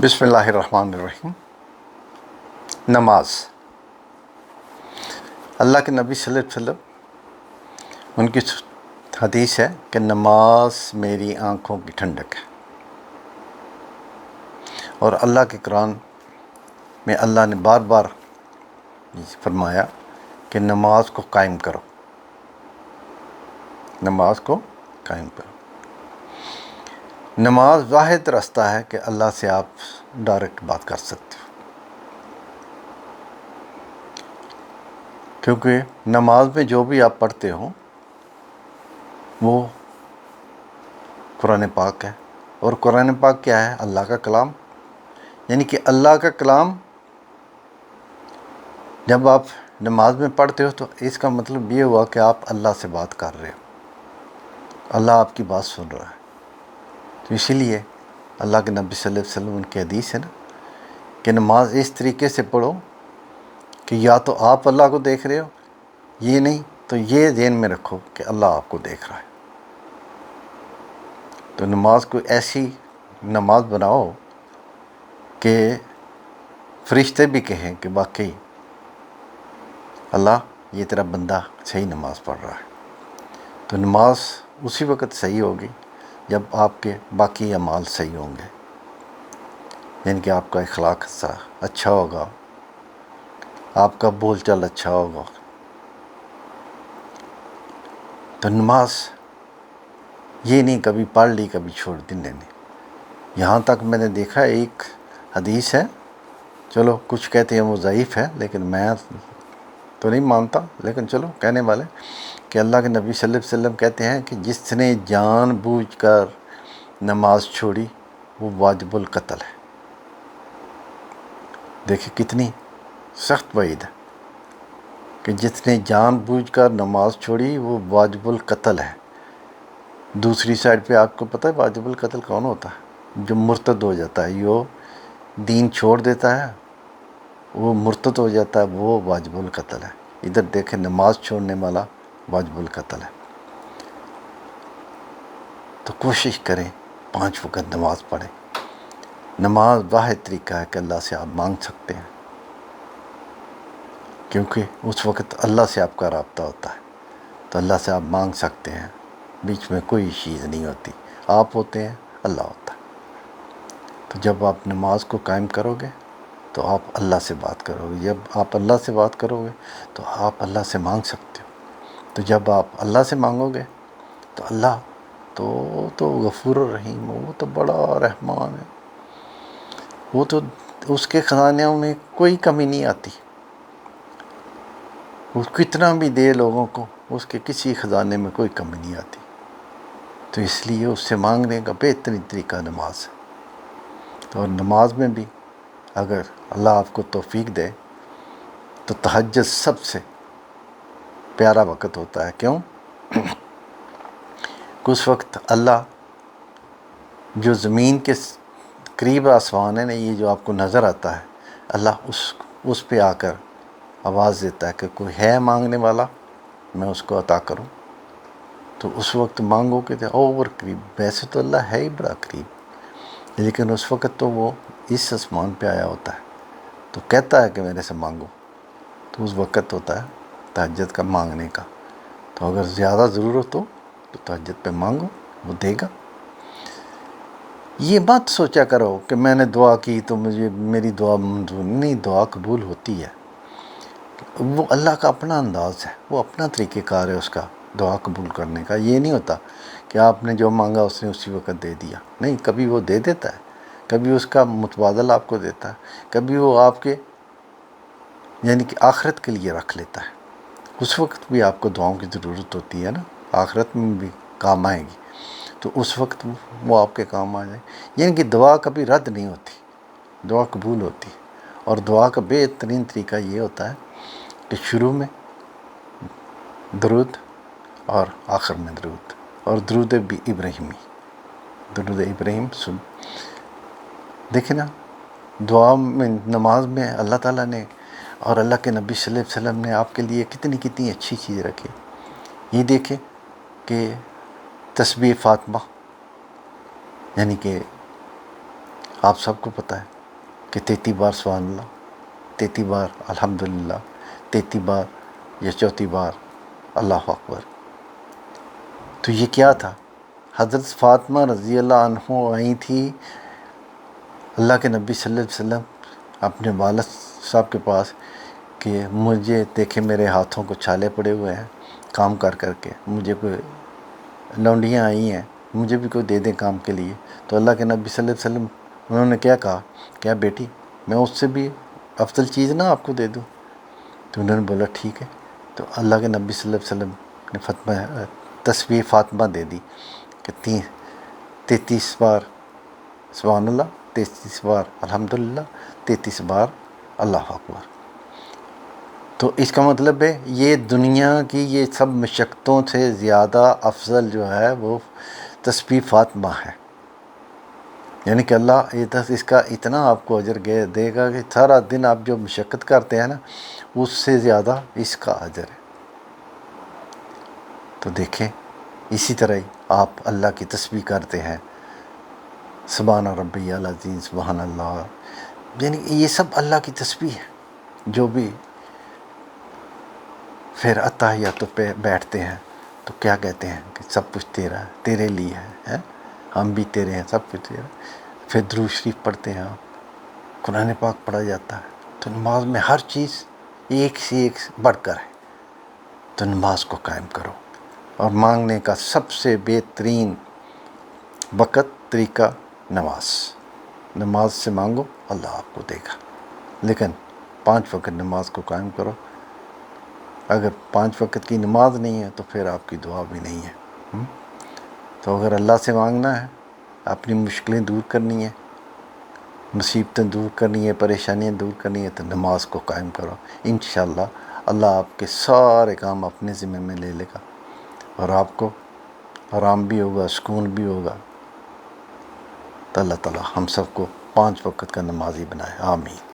بسم اللہ الرحمن الرحیم۔ نماز، اللہ کے نبی صلی اللہ علیہ وسلم ان کی حدیث ہے کہ نماز میری آنکھوں کی ٹھنڈک ہے، اور اللہ کے قرآن میں اللہ نے بار بار فرمایا کہ نماز کو قائم کرو، نماز کو قائم کرو۔ نماز واحد راستہ ہے کہ اللہ سے آپ ڈائریکٹ بات کر سکتے ہو، کیونکہ نماز میں جو بھی آپ پڑھتے ہو وہ قرآن پاک ہے، اور قرآن پاک کیا ہے؟ اللہ کا کلام، یعنی کہ اللہ کا کلام جب آپ نماز میں پڑھتے ہو تو اس کا مطلب یہ ہوا کہ آپ اللہ سے بات کر رہے ہو، اللہ آپ کی بات سن رہا ہے۔ تو اسی لیے اللہ کے نبی صلی اللہ علیہ وسلم ان کی حدیث ہے نا کہ نماز اس طریقے سے پڑھو کہ یا تو آپ اللہ کو دیکھ رہے ہو، یہ نہیں تو یہ ذہن میں رکھو کہ اللہ آپ کو دیکھ رہا ہے۔ تو نماز کو ایسی نماز بناؤ کہ فرشتے بھی کہیں کہ واقعی اللہ یہ تیرا بندہ صحیح نماز پڑھ رہا ہے۔ تو نماز اسی وقت صحیح ہوگی جب آپ کے باقی اعمال صحیح ہوں گے، یعنی کہ آپ کا اخلاق اچھا ہوگا، آپ کا بول چال اچھا ہوگا۔ تو نماز یہ نہیں کبھی پڑھ لی کبھی چھوڑ دی، نہیں۔ یہاں تک میں نے دیکھا ایک حدیث ہے، چلو کچھ کہتے ہیں وہ ضعیف ہے، لیکن میں تو نہیں مانتا، لیکن چلو کہنے والے کہ اللہ کے نبی صلی اللہ علیہ وسلم کہتے ہیں کہ جس نے جان بوجھ کر نماز چھوڑی وہ واجب القتل ہے۔ دیکھیں کتنی سخت وعید ہے کہ جس نے جان بوجھ کر نماز چھوڑی وہ واجب القتل ہے۔ دوسری سائڈ پہ آپ کو پتہ ہے واجب القتل کون ہوتا ہے؟ جو مرتد ہو جاتا ہے، جو دین چھوڑ دیتا ہے، وہ مرتد ہو جاتا ہے، وہ واجب القتل ہے۔ ادھر دیکھیں نماز چھوڑنے والا واجب القتل ہے۔ تو کوشش کریں 5 وقت نماز پڑھیں۔ نماز واحد طریقہ ہے کہ اللہ سے آپ مانگ سکتے ہیں، کیونکہ اس وقت اللہ سے آپ کا رابطہ ہوتا ہے، تو اللہ سے آپ مانگ سکتے ہیں، بیچ میں کوئی چیز نہیں ہوتی، آپ ہوتے ہیں اللہ ہوتا ہے۔ تو جب آپ نماز کو قائم کرو گے تو آپ اللہ سے بات کرو گے، جب آپ اللہ سے بات کرو گے تو آپ اللہ سے مانگ سکتے ہو۔ تو جب آپ اللہ سے مانگو گے تو اللہ تو غفور الرحیم، وہ تو بڑا رحمان ہے، وہ تو اس کے خزانوں میں کوئی کمی نہیں آتی، وہ کتنا بھی دے لوگوں کو، اس کے کسی خزانے میں کوئی کمی نہیں آتی۔ تو اس لیے اس سے مانگنے کا بہترین طریقہ نماز ہے۔ اور نماز میں بھی اگر اللہ آپ کو توفیق دے تو تہجد سب سے پیارا وقت ہوتا ہے۔ کیوں؟ کہ اس وقت اللہ جو زمین کے قریب آسمان ہے نا، یہ جو آپ کو نظر آتا ہے، اللہ اس پہ آ کر آواز دیتا ہے کہ کوئی ہے مانگنے والا، میں اس کو عطا کروں۔ تو اس وقت مانگو کہ اور قریب، ویسے تو اللہ ہے ہی بڑا قریب، لیکن اس وقت تو وہ اس آسمان پہ آیا ہوتا ہے، تو کہتا ہے کہ میرے سے مانگو۔ تو اس وقت ہوتا ہے تہجد کا مانگنے کا۔ تو اگر زیادہ ضرورت ہو تو تہجد پہ مانگو، وہ دے گا۔ یہ مت سوچا کرو کہ میں نے دعا کی تو مجھے میری دعا منظور نہیں، دعا قبول ہوتی ہے، وہ اللہ کا اپنا انداز ہے، وہ اپنا طریقہ کار ہے اس کا دعا قبول کرنے کا۔ یہ نہیں ہوتا کہ آپ نے جو مانگا اس نے اسی وقت دے دیا، نہیں، کبھی وہ دے دیتا ہے، کبھی اس کا متبادل آپ کو دیتا ہے، کبھی وہ آپ کے یعنی کہ آخرت کے لیے رکھ لیتا ہے۔ اس وقت بھی آپ کو دعاؤں کی ضرورت ہوتی ہے نا، آخرت میں بھی کام آئے گی، تو اس وقت وہ آپ کے کام آ جائے، یعنی کہ دعا کبھی رد نہیں ہوتی، دعا قبول ہوتی ہے۔ اور دعا کا بہترین طریقہ یہ ہوتا ہے کہ شروع میں درود اور آخر میں درود، اور درود ابراہیمی، درود ابراہیم سن۔ دیکھیں نا، دعا میں، نماز میں اللہ تعالیٰ نے اور اللہ کے نبی صلی اللہ علیہ وسلم نے آپ کے لیے کتنی اچھی چیز رکھی۔ یہ دیکھیں کہ تسبیح فاطمہ، یعنی کہ آپ سب کو پتہ ہے کہ 33 بار سبحان اللہ، 33 بار الحمدللہ، 33 بار یا 34 بار اللہ اکبر۔ تو یہ کیا تھا؟ حضرت فاطمہ رضی اللہ عنہ آئی تھی اللہ کے نبی صلی اللہ علیہ وسلم اپنے والد صاحب کے پاس کہ مجھے دیکھیں میرے ہاتھوں کو چھالے پڑے ہوئے ہیں کام کر کر کے، مجھے کوئی لونڈیاں آئی ہیں، مجھے بھی کوئی دے دیں کام کے لیے۔ تو اللہ کے نبی صلی اللہ علیہ وسلم انہوں نے کیا کہا، کیا بیٹی میں اس سے بھی افضل چیز نہ آپ کو دے دوں؟ تو انہوں نے بولا ٹھیک ہے۔ تو اللہ کے نبی صلی اللہ علیہ وسلم نے تسبیح فاطمہ دے دی کہ 33 بار سبحان اللہ، 33 بار الحمدللہ، 33 بار اللہ اکبر۔ تو اس کا مطلب ہے یہ دنیا کی یہ سب مشقتوں سے زیادہ افضل جو ہے وہ تسبیح فاطمہ ہے، یعنی کہ اللہ اس کا اتنا آپ کو اجر دے گا کہ سارا دن آپ جو مشقت کرتے ہیں نا اس سے زیادہ اس کا اجر ہے۔ تو دیکھیں اسی طرح ہی آپ اللہ کی تسبیح کرتے ہیں، سبحان ربی العظیم، سبحان اللہ، یعنی یہ سب اللہ کی تسبیح ہے۔ جو بھی پھر اتحیات پہ بیٹھتے ہیں تو کیا کہتے ہیں کہ سب کچھ تیرا ہے، تیرے لیے ہے، ہم بھی تیرے ہیں، سب کچھ تیرا۔ پھر درود شریف پڑھتے ہیں آپ، قرآن پاک پڑھا جاتا ہے۔ تو نماز میں ہر چیز ایک سے ایک بڑھ کر ہے، تو نماز کو قائم کرو۔ اور مانگنے کا سب سے بہترین وقت طریقہ نماز سے مانگو، اللہ آپ کو دے گا۔ لیکن 5 وقت نماز کو قائم کرو۔ اگر 5 وقت کی نماز نہیں ہے تو پھر آپ کی دعا بھی نہیں ہے۔ تو اگر اللہ سے مانگنا ہے، اپنی مشکلیں دور کرنی ہے، مصیبتیں دور کرنی ہے، پریشانیاں دور کرنی ہے، تو نماز کو قائم کرو۔ انشاءاللہ اللہ آپ کے سارے کام اپنے ذمہ میں لے لے گا، اور آپ کو آرام بھی ہوگا، سکون بھی ہوگا۔ تو اللہ تعالیٰ ہم سب کو 5 وقت کا نمازی بنائے، آمین۔